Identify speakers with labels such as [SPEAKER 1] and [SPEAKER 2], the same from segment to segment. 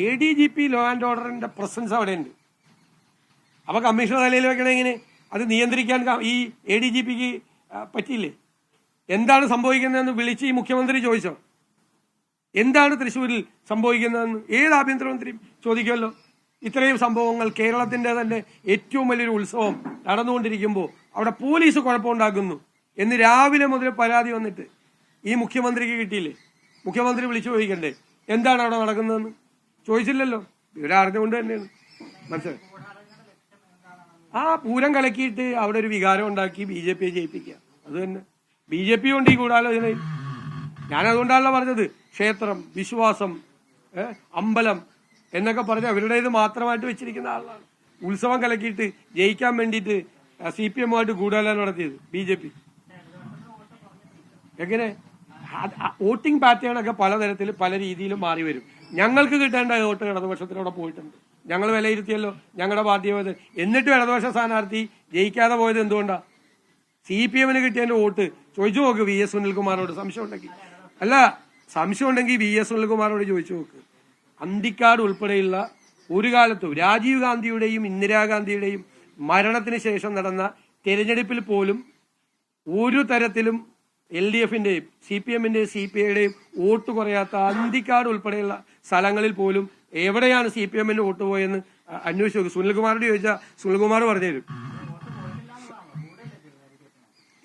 [SPEAKER 1] ADGP law and ഓർഡറിന്റെ presence അവിടെ ഉണ്ട്. അപ്പൊ കമ്മീഷണർ നിലയിൽ വെക്കണേ എങ്ങനെ? അത് നിയന്ത്രിക്കാൻ ഈ ADGPക്ക് പറ്റിയില്ലേ? എന്താണ് സംഭവിക്കുന്നതെന്ന് വിളിച്ച് ഈ മുഖ്യമന്ത്രി ചോദിച്ചോ? എന്താണ് തൃശ്ശൂരിൽ സംഭവിക്കുന്നതെന്ന് ഏത് ആഭ്യന്തരമന്ത്രിയും ചോദിക്കുമല്ലോ. ഇത്രയും സംഭവങ്ങൾ, കേരളത്തിന്റെ തന്നെ ഏറ്റവും വലിയൊരു ഉത്സവം നടന്നുകൊണ്ടിരിക്കുമ്പോൾ അവിടെ പോലീസ് കുഴപ്പമുണ്ടാക്കുന്നു എന്ന് രാവിലെ മുതൽ പരാതി വന്നിട്ട് ഈ മുഖ്യമന്ത്രിക്ക് കിട്ടിയില്ലേ? മുഖ്യമന്ത്രി വിളിച്ചു ചോദിക്കണ്ടേ എന്താണ് അവിടെ നടക്കുന്നതെന്ന്? ചോദിച്ചില്ലല്ലോ. ഇവരെ അറിഞ്ഞുകൊണ്ട് തന്നെയാണ്. മനസ്സിലായി? ആ പൂരം കലക്കിയിട്ട് അവിടെ ഒരു വികാരം ഉണ്ടാക്കി BJPയെ ജയിപ്പിക്കുക. അത് തന്നെ BJP കൊണ്ട് ഈ ഗൂഢാലോചന. ഞാനതുകൊണ്ടാണല്ലോ പറഞ്ഞത്, ക്ഷേത്രം, വിശ്വാസം, അമ്പലം എന്നൊക്കെ പറഞ്ഞ് അവരുടേത് മാത്രമായിട്ട് വെച്ചിരിക്കുന്ന ആളാണ്. ഉത്സവം കലക്കിയിട്ട് ജയിക്കാൻ വേണ്ടിയിട്ട് CPM-ആയിട്ട് ഗൂഢാലോചന നടത്തിയത് BJP. എങ്ങനെ? വോട്ടിംഗ് പാറ്റേൺ ഒക്കെ പലതരത്തിൽ പല രീതിയിലും മാറി വരും. ഞങ്ങൾക്ക് കിട്ടേണ്ട വോട്ട് ഇടതുപക്ഷത്തിലൂടെ പോയിട്ടുണ്ട്. ഞങ്ങൾ വിലയിരുത്തിയല്ലോ ഞങ്ങളുടെ പാർട്ടിയെ പോയത്. എന്നിട്ടും ഇടതുപക്ഷ സ്ഥാനാർത്ഥി ജയിക്കാതെ പോയത് എന്തുകൊണ്ടാ? CPM-ന് കിട്ടിയതിന്റെ വോട്ട് ചോദിച്ചു നോക്ക് VS സുനിൽകുമാറോട്. സംശയം ഉണ്ടെങ്കിൽ VS സുനിൽകുമാറോട് ചോദിച്ചു നോക്ക്. അന്തിക്കാട് ഉൾപ്പെടെയുള്ള ഒരു കാലത്തും രാജീവ് ഗാന്ധിയുടെയും ഇന്ദിരാഗാന്ധിയുടെയും മരണത്തിന് ശേഷം നടന്ന തെരഞ്ഞെടുപ്പിൽ പോലും ഒരു തരത്തിലും LDF-ന്റെയും CPM-ന്റെയും CPI-യുടെയും വോട്ട് കുറയാത്ത അന്തിക്കാട് ഉൾപ്പെടെയുള്ള സ്ഥലങ്ങളിൽ പോലും എവിടെയാണ് CPM-ന്റെ വോട്ട് പോയെന്ന് അന്വേഷിച്ചു നോക്കും. സുനിൽകുമാറോട് ചോദിച്ചാൽ സുനിൽകുമാർ പറഞ്ഞു തരും.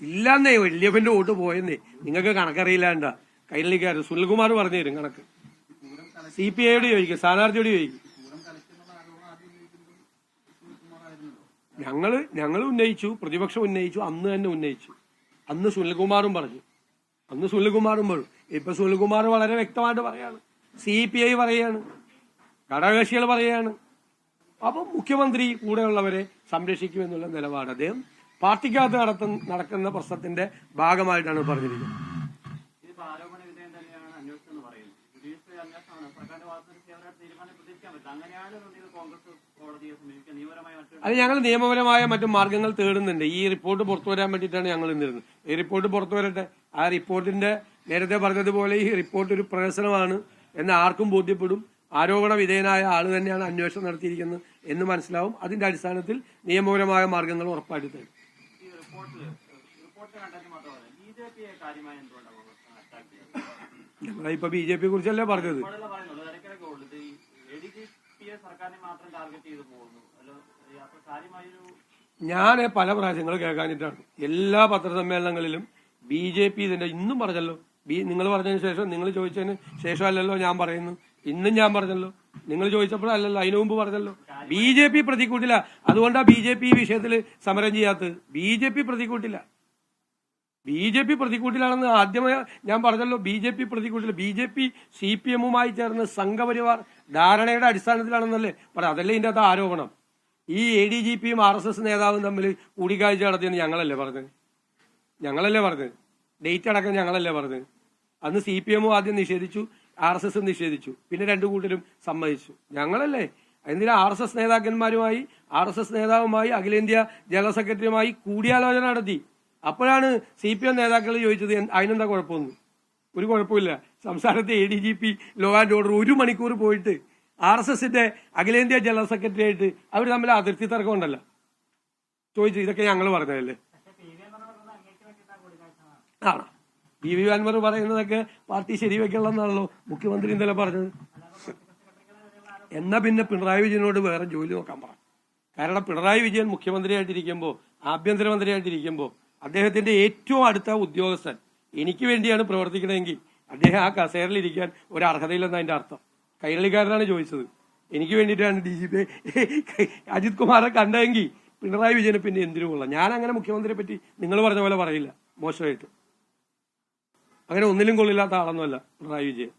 [SPEAKER 1] ഇല്ലാന്നേ, LDF-ന്റെ വോട്ട് പോയെന്നേ. നിങ്ങൾക്ക് കണക്കറിയില്ലാണ്ട കൈരളിക്കാർ. സുനിൽകുമാർ പറഞ്ഞു തരും കണക്ക്. CPI-യോട് ചോദിക്കും, സ്ഥാനാർത്ഥിയോട് ചോദിക്കും. ഞങ്ങൾ ഉന്നയിച്ചു, പ്രതിപക്ഷം ഉന്നയിച്ചു, അന്ന് തന്നെ ഉന്നയിച്ചു. അന്ന് സുനിൽകുമാറും പറഞ്ഞു. ഇപ്പൊ സുനിൽകുമാർ വളരെ വ്യക്തമായിട്ട് പറയാണ്, CPI പറയാണ്, ഘടകകക്ഷികൾ പറയാണ്. അപ്പൊ മുഖ്യമന്ത്രി കൂടെയുള്ളവരെ സംരക്ഷിക്കുമെന്നുള്ള നിലപാട് അദ്ദേഹം പാർട്ടിക്കകത്ത് നടക്കുന്ന പ്രശ്നത്തിന്റെ ഭാഗമായിട്ടാണ് പറഞ്ഞിരിക്കുന്നത്. അത് ഞങ്ങൾ നിയമപരമായ മറ്റു മാർഗങ്ങൾ തേടുന്നുണ്ട്. ഈ റിപ്പോർട്ട് പുറത്തു വരാൻ വേണ്ടിയിട്ടാണ് ഞങ്ങൾ ഇന്നിരുന്നത്. ഈ റിപ്പോർട്ട് പുറത്തു വരട്ടെ. ആ റിപ്പോർട്ടിന്റെ നേരത്തെ പറഞ്ഞതുപോലെ ഈ റിപ്പോർട്ട് ഒരു പ്രഹസനമാണ് എന്ന് ആർക്കും ബോധ്യപ്പെടും. ആരോപണ വിധേയനായ ആള് തന്നെയാണ് അന്വേഷണം നടത്തിയിരിക്കുന്നത് എന്ന് മനസ്സിലാവും. അതിന്റെ അടിസ്ഥാനത്തിൽ നിയമപരമായ മാർഗങ്ങൾ ഉറപ്പായിട്ട് തരും. ഞങ്ങളിപ്പോ BJP കുറിച്ചല്ലേ പറഞ്ഞത്. ഞാൻ പല പ്രാവശ്യങ്ങൾ കേൾക്കാനിട്ടാണ് എല്ലാ പത്രസമ്മേളനങ്ങളിലും BJP ഇതിന്റെ ഇന്നും പറഞ്ഞല്ലോ. നിങ്ങൾ പറഞ്ഞതിന് ശേഷം, നിങ്ങൾ ചോദിച്ചതിന് ശേഷം അല്ലല്ലോ ഞാൻ പറയുന്നു. ഇന്നും ഞാൻ പറഞ്ഞല്ലോ. നിങ്ങൾ ചോദിച്ചപ്പോഴല്ലല്ലോ, അതിനു മുമ്പ് പറഞ്ഞല്ലോ. BJP പ്രതിക്കൂട്ടില്ല. അതുകൊണ്ടാ BJP ഈ വിഷയത്തിൽ സമരം ചെയ്യാത്തത്. BJP പ്രതിക്കൂട്ടിലാണെന്ന് ആദ്യമേ ഞാൻ പറഞ്ഞല്ലോ. BJP പ്രതിക്കൂട്ടില്ല. BJP CPM-മായി ചേർന്ന് സംഘപരിവാർ ധാരണയുടെ അടിസ്ഥാനത്തിലാണെന്നല്ലേ പറയാം. അതല്ലേ ഇതിന്റെ അകത്ത് ആരോപണം. ഈ ADGP-യും RSS നേതാവും തമ്മിൽ കൂടിക്കാഴ്ച നടത്തിയെന്ന് ഞങ്ങളല്ലേ പറഞ്ഞത്. ഡേറ്റ് അടക്കം ഞങ്ങളല്ലേ പറഞ്ഞത്. അന്ന് CPM-ഉം ആദ്യം നിഷേധിച്ചു, RSS നിഷേധിച്ചു, പിന്നെ രണ്ടു കൂട്ടരും സമ്മതിച്ചു. ഞങ്ങളല്ലേ. എന്തിനാ RSS നേതാക്കന്മാരുമായി, RSS നേതാവുമായി, അഖിലേന്ത്യാ ജനറൽ സെക്രട്ടറിയുമായി കൂടിയാലോചന നടത്തി. അപ്പോഴാണ് CPM നേതാക്കൾ ചോദിച്ചത് അതിനെന്താ കുഴപ്പമൊന്നും. ഒരു കുഴപ്പമില്ല. സംസ്ഥാനത്തെ ADGP ലോ ആൻഡ് ഓർഡർ 1 മണിക്കൂർ പോയിട്ട് RSS-ന്റെ അഖിലേന്ത്യാ ജനറൽ സെക്രട്ടറി ആയിട്ട് അവർ തമ്മിൽ അതിർത്തി തർക്കം ഉണ്ടല്ലോ ചോദിച്ചു. ഇതൊക്കെ ഞങ്ങൾ പറഞ്ഞതല്ലേ. ആണോ? PV അൻവർ പറയുന്നതൊക്കെ പാർട്ടി ശരിവെക്കണമെന്നാണല്ലോ മുഖ്യമന്ത്രി ഇന്നലെ പറഞ്ഞത്. എന്നാ പിന്നെ പിണറായി വിജയനോട് വേറെ ജോലി നോക്കാൻ പറ. കാരണം പിണറായി വിജയൻ മുഖ്യമന്ത്രിയായിട്ടിരിക്കുമ്പോൾ, ആഭ്യന്തരമന്ത്രിയായിട്ടിരിക്കുമ്പോൾ അദ്ദേഹത്തിന്റെ ഏറ്റവും അടുത്ത ഉദ്യോഗസ്ഥൻ എനിക്ക് വേണ്ടിയാണ് പ്രവർത്തിക്കണമെങ്കിൽ അദ്ദേഹം ആ കസേരയിലിരിക്കാൻ ഒരു അർഹതയില്ലെന്ന് അതിന്റെ അർത്ഥം. കൈരളിക്കാരനാണ് ചോദിച്ചത്. എനിക്ക് വേണ്ടിയിട്ടാണ് DGP അജിത് കുമാറെ കണ്ടെങ്കിൽ പിണറായി വിജയനെ പിന്നെ എന്തിനു കൊള്ളാം. ഞാൻ അങ്ങനെ മുഖ്യമന്ത്രിയെ പറ്റി നിങ്ങൾ പറഞ്ഞ പോലെ പറയില്ല മോശമായിട്ട്. അങ്ങനെ ഒന്നിലും കൊള്ളില്ലാത്ത ആളൊന്നുമല്ല പിണറായി വിജയൻ.